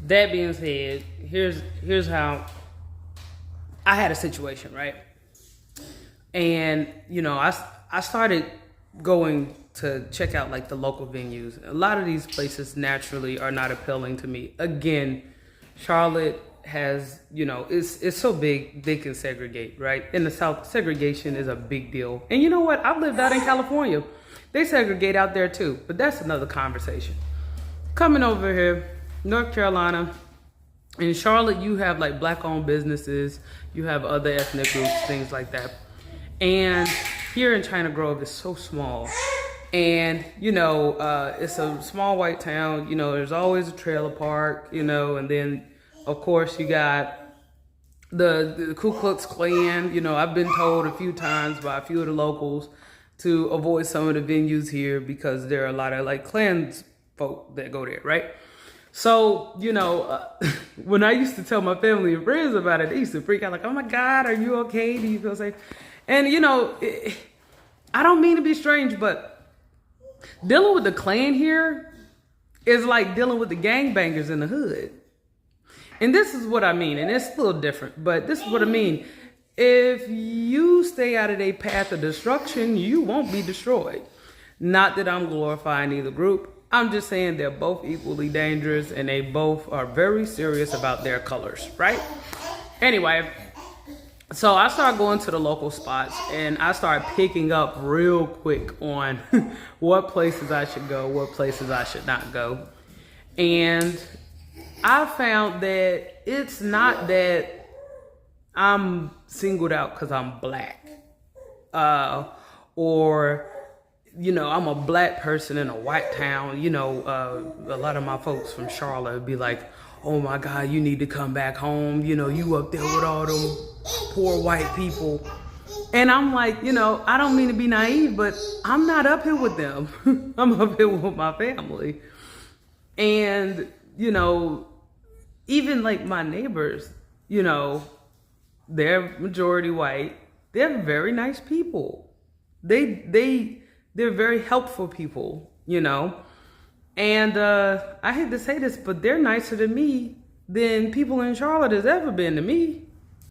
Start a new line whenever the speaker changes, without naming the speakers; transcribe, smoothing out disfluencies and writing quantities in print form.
That being said, here's how I had a situation, right? And I started going to check out like the local venues. A lot of these places naturally are not appealing to me. Again, Charlotte has, it's so big they can segregate, right? In the South, segregation is a big deal. And you know what? I've lived out in California. They segregate out there too, but that's another conversation. Coming over here, North Carolina, in Charlotte, you have like black-owned businesses, you have other ethnic groups, things like that. And here in China Grove, it's so small. And, it's a small white town, there's always a trailer park, and then, of course, you got the Ku Klux Klan. I've been told a few times by a few of the locals to avoid some of the venues here because there are a lot of like Klans folk that go there, right? So, when I used to tell my family and friends about it, they used to freak out like, oh my God, are you okay? Do you feel safe? And, I don't mean to be strange, but dealing with the Klan here is like dealing with the gangbangers in the hood. And this is what I mean, and it's a little different, but this is what I mean. If you stay out of their path of destruction, you won't be destroyed. Not that I'm glorifying either group. I'm just saying they're both equally dangerous and they both are very serious about their colors, right? Anyway, so I started going to the local spots and I started picking up real quick on what places I should go, what places I should not go. And I found that it's not that I'm singled out because I'm black or I'm a black person in a white town. A lot of my folks from Charlotte would be like, oh my God, you need to come back home. You up there with all them poor white people. And I'm like, I don't mean to be naive, but I'm not up here with them. I'm up here with my family. And, even like my neighbors, they're majority white. They're very nice people. They're very helpful people, And I hate to say this, but they're nicer to me than people in Charlotte has ever been to me.